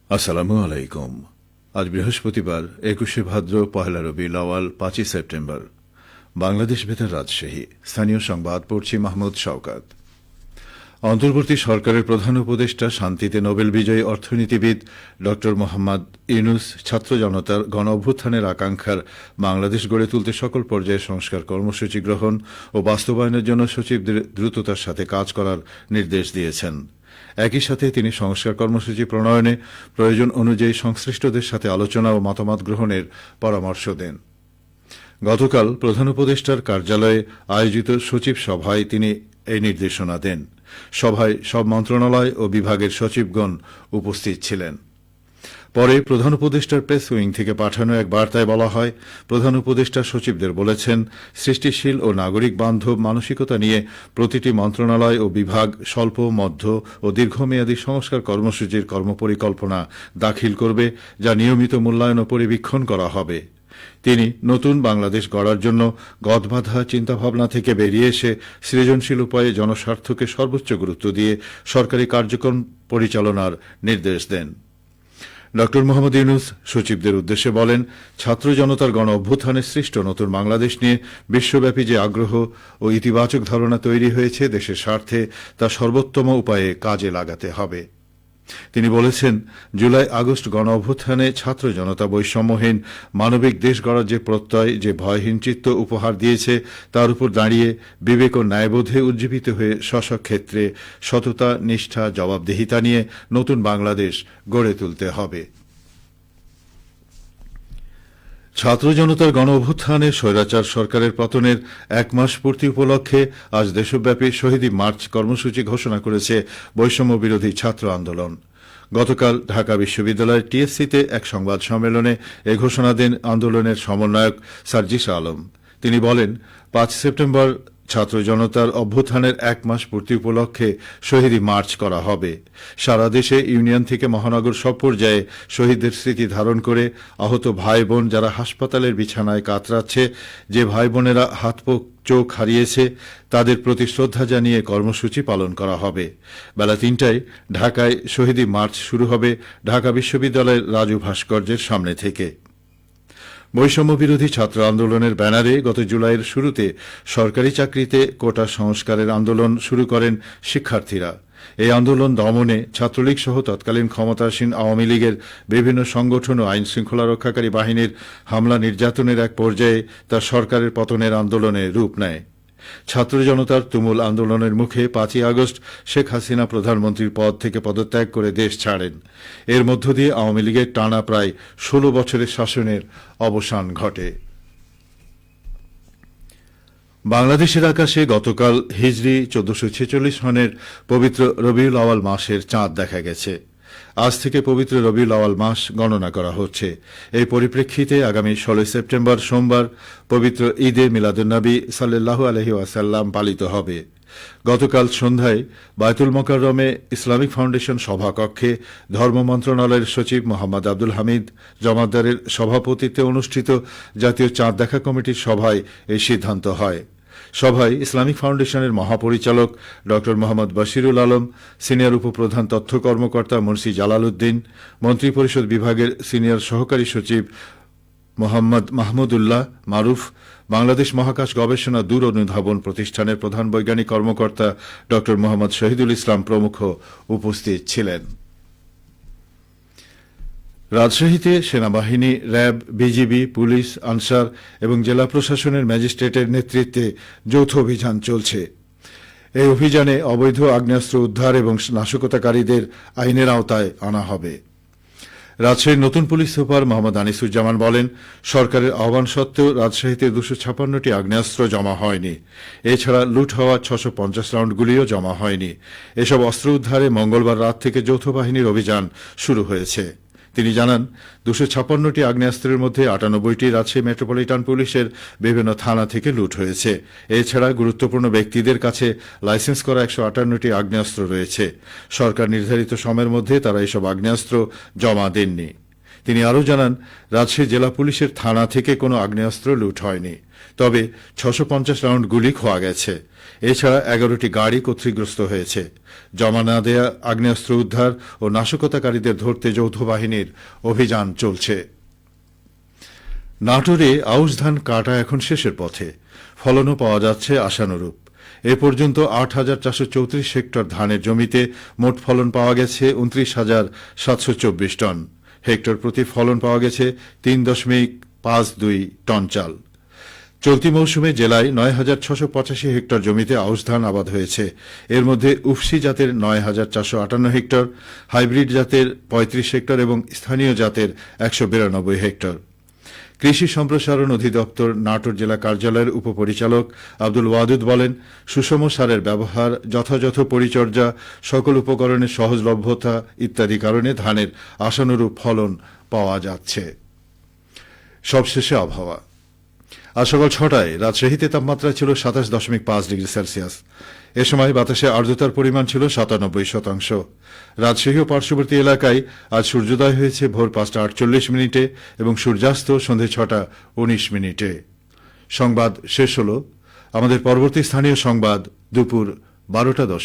আসসালামু আলাইকুম। আজ বৃহস্পতিবার ২১শে ভাদ্র, পহেলা রবিউল আউয়াল, ৫ই সেপ্টেম্বর। বাংলাদেশ বেতার রাজশাহী। স্থানীয় সংবাদ পড়ছি মাহমুদ শওকাত। অন্তর্বর্তী সরকারের প্রধান উপদেষ্টা, শান্তিতে নোবেল বিজয়ী অর্থনীতিবিদ ড মোহাম্মদ ইউনূস ছাত্র জনতার গণ অভ্যুত্থানের আকাঙ্ক্ষার বাংলাদেশ গড়ে তুলতে সকল পর্যায়ে সংস্কার কর্মসূচি গ্রহণ ও বাস্তবায়নের জন্য সচিবদের দ্রুততার সাথে কাজ করার নির্দেশ দিয়েছেন। একই সাথে তিনি সংস্কার কর্মসূচি প্রণয়নে প্রয়োজন অনুযায়ী সংশ্লিষ্টদের সাথে আলোচনা ও মতামত গ্রহণের পরামর্শ দেন। গতকাল প্রধান উপদেষ্টার কার্যালয়ে আয়োজিত সচিব সভায় তিনি এই নির্দেশনা দেন। সভায় সব মন্ত্রণালয় ও বিভাগের সচিবগণ উপস্থিত ছিলেন। পরে প্রধান উপদেষ্টার প্রেস উইং থেকে পাঠানো এক বার্তায় বলা হয়, প্রধান উপদেষ্টা সচিবদের বলেছেন, সৃষ্টিশীল ও নাগরিক বান্ধব মানসিকতা নিয়ে প্রতিটি মন্ত্রণালয় ও বিভাগ স্বল্প, মধ্য ও দীর্ঘমেয়াদী সংস্কার কর্মসূচির কর্মপরিকল্পনা দাখিল করবে, যা নিয়মিত মূল্যায়ন ও পরিবীক্ষণ করা হবে। তিনি নতুন বাংলাদেশ গড়ার জন্য গদবাঁধা চিন্তাভাবনা থেকে বেরিয়ে এসে সৃজনশীল উপায়ে জনস্বার্থকে সর্বোচ্চ গুরুত্ব দিয়ে সরকারি কার্যক্রম পরিচালনার নির্দেশ দেন। ড মোহাম্মদ ইউনূস সচিবদের উদ্দেশ্যে বলেন, ছাত্র জনতার গণ অভ্যুত্থানে সৃষ্ট নতুন বাংলাদেশ নিয়ে বিশ্বব্যাপী যে আগ্রহ ও ইতিবাচক ধারণা তৈরি হয়েছে, দেশের স্বার্থে তা সর্বোত্তম উপায়ে কাজে লাগাতে হবে। তিনি বলেছেন, জুলাই আগস্ট গণ অভ্যুত্থানে ছাত্র জনতা বৈষম্যহীন মানবিক দেশ গড়ার যে প্রত্যয়, যে ভয়হীন চিত্ত উপহার দিয়েছে, তার উপর দাঁড়িয়ে বিবেক ও ন্যায়বোধে উজ্জীবিত হয়ে স্ব ক্ষেত্রে সততা, নিষ্ঠা, জবাবদিহিতা নিয়ে নতুন বাংলাদেশ গড়ে তুলতে হবে। ছাত্র জনতার গণ অভ্যুত্থানে স্বৈরাচার সরকারের পতনের ১ মাস পূর্তি উপলক্ষে আজ দেশব্যাপী শহীদী মার্চ কর্মসূচি ঘোষণা করেছে বৈষম্য বিরোধী ছাত্র আন্দোলন। গতকাল ঢাকা বিশ্ববিদ্যালয়ের টিএসসিতে এক সংবাদ সম্মেলনে এ ঘোষণা দেন আন্দোলনের সমন্বয়ক সার্জিস আলম। তিনি বলেন, ৫ সেপ্টেম্বর ছাত্র জনতার অভ্যুত্থানের ১ মাস পূর্তি উপলক্ষে শহীদী মার্চ করা হবে। সারা দেশে ইউনিয়ন থেকে মহানগর সব পর্যায়ে শহীদদের স্মৃতি ধারণ করে আহত ভাই বোন যারা হাসপাতালের বিছানায় কাতরাচ্ছে, যে ভাই বোনেরা হাত চোখ হারিয়েছে, তাদের প্রতি শ্রদ্ধা জানিয়ে কর্মসূচি পালন করা হবে। বেলা ৩টায় ঢাকায় শহীদী মার্চ শুরু হবে ঢাকা বিশ্ববিদ্যালয়ের রাজু ভাস্কর্যের সামনে থেকে। বৈষম্য বিরোধী ছাত্র আন্দোলনের ব্যানারে গত জুলাইয়ের শুরুতে সরকারি চাকরিতে কোটা সংস্কারের আন্দোলন শুরু করেন শিক্ষার্থীরা। এই আন্দোলন দমনে ছাত্রলীগ সহ তৎকালীন ক্ষমতাসীন আওয়ামী লীগের বিভিন্ন সংগঠন ও আইন শৃঙ্খলা রক্ষাকারী বাহিনীর হামলা নির্যাতনের এক পর্যায়ে তা সরকারের পতনের আন্দোলনে রূপ নেয়। ছাত্র জনতার তুমুল আন্দোলনের মুখে ৫ই আগস্ট শেখ হাসিনা প্রধানমন্ত্রীর পদ থেকে পদত্যাগ করে দেশ ছাড়েন। এর মধ্য দিয়ে আওয়ামী লীগের টানা প্রায় ১৬ বছরের শাসনের অবসান ঘটে। বাংলাদেশের আকাশে গতকাল হিজরি ১৪৪৬ সনের পবিত্র রবিউল আউয়াল মাসের চাঁদ দেখা গেছে। আজ থেকে পবিত্র রবিউল আউয়াল মাস গণনা করা হচ্ছে। এই পরিপ্রেক্ষিতে আগামী ১৬ সেপ্টেম্বর সোমবার পবিত্র ঈদে মিলাদুন্নবী সাল্লাল্লাহু আলাইহি ওয়াসাল্লাম পালিত হবে। গতকাল সন্ধ্যায় বায়তুল মোকাররমে ইসলামিক ফাউন্ডেশন সভাকক্ষে ধর্ম মন্ত্রণালয়ের সচিব মোহাম্মদ আব্দুল হামিদ জমাদ্দারের সভাপতিত্বে অনুষ্ঠিত জাতীয় চাঁদ দেখা কমিটির সভায় এই সিদ্ধান্ত হয়। সভায় ইসলামিক ফাউন্ডেশনের মহাপরিচালক ড মোহাম্মদ বশিরুল আলম, সিনিয়র উপপ্রধান তথ্য কর্মকর্তা মুন্সি জালাল উদ্দিন, মন্ত্রিপরিষদ বিভাগের সিনিয়র সহকারী সচিব মোহাম্মদ মাহমুদুল্লাহ মারুফ, বাংলাদেশ মহাকাশ গবেষণা দূর অনুধাবন প্রতিষ্ঠানের প্রধান বৈজ্ঞানিক কর্মকর্তা ড মোহাম্মদ শহীদুল ইসলাম প্রমুখ উপস্থিত ছিলেন। রাজশাহীতে সেনাবাহিনী, র্যাব, বিজিবি, পুলিশ, আনসার এবং জেলা প্রশাসনের ম্যাজিস্ট্রেটের নেতৃত্বে যৌথ অভিযান চলছে। এই অভিযানে অবৈধ আগ্নেয়াস্ত্র উদ্ধার এবং নাশকতাকারীদের আইনের আওতায় আনা হবে। রাজশাহীর নতুন পুলিশ সুপার মোহাম্মদ আনিসুজ্জামান বলেন, সরকারের আহ্বান সত্ত্বেও রাজশাহীতে ২৫৬টি আগ্নেয়াস্ত্র জমা হয়নি। এছাড়া লুট হওয়া ৬৫০ রাউন্ড গুলিও জমা হয়নি। এসব অস্ত্র উদ্ধারে মঙ্গলবার রাত থেকে যৌথ বাহিনীর অভিযান শুরু হয়েছে। তিনি জানান, ২৫৬টি আগ্নেয়াস্ত্রের মধ্যে ৯৮টি রাজশাহী মেট্রোপলিটন পুলিশের বিভিন্ন থানা থেকে লুট হয়েছে। এছাড়া গুরুত্বপূর্ণ ব্যক্তিদের কাছে লাইসেন্স করা ১৫৮টি আগ্নেয়াস্ত্র রয়েছে। সরকার নির্ধারিত সময়ের মধ্যে তারা এসব আগ্নেয়াস্ত্র জমা দেননি। তিনি আরও জানান, রাজশাহী জেলা পুলিশের থানা থেকে কোনো আগ্নেয়াস্ত্র লুট হয়নি, তবে 650 রাউন্ড গুলি খোয়া গেছে। এছাড়া 11টি গাড়ি ক্ষতিগ্রস্ত হয়েছে। জমা না দেয়া আগ্নেয়াস্ত্র উদ্ধার ও নাশকতাকারীদের ধরতে যৌথ বাহিনীর অভিযান চলছে। নাটোরে আউশ ধান কাটা এখন শেষের পথে, ফলনও পাওয়া যাচ্ছে আশানুরূপ। এ পর্যন্ত 8,434 হেক্টর ধানের জমিতে মোট ফলন পাওয়া গেছে 29,724 টন। হেক্টর প্রতি ফলন পাওয়া গেছে 3.52 টন চাল। চলতি মৌসুমে জেলায় 9,685 হেক্টর জমিতে আউশ ধান আবাদ হয়েছে। এর মধ্যে উফসি জাতের 9,458 হেক্টর, হাইব্রিড জাতের 35 হেক্টর এবং স্থানীয় জাতের 192 হেক্টর। কৃষি সম্প্রসারণ অধিদপ্তর নাটোর জেলা কার্যালয়ের উপপরিচালক আব্দুল ওয়াদুদ বলেন, সুষম সারের ব্যবহার, যথাযথ পরিচর্যা, সকল উপকরণের সহজলভ্যতা ইত্যাদি কারণে ধানের আশানুরূপ ফলন পাওয়া যাচ্ছে। সবশেষে আবহাওয়া। আজ সকাল 6টায় রাজশাহীতে তাপমাত্রা ছিল 27.5 ডিগ্রি সেলসিয়াস। এ সময় বাতাসে আর্দ্রতার পরিমাণ ছিল 97%। রাজশাহী ও পার্শ্ববর্তী এলাকায় আজ সূর্যোদয় হয়েছে ভোর 5টা 48 এবং সূর্যাস্ত সন্ধে 6টা 19। সংবাদ শেষ হল। আমাদের পরবর্তী স্থানীয় সংবাদ দুপুর 12টা 10।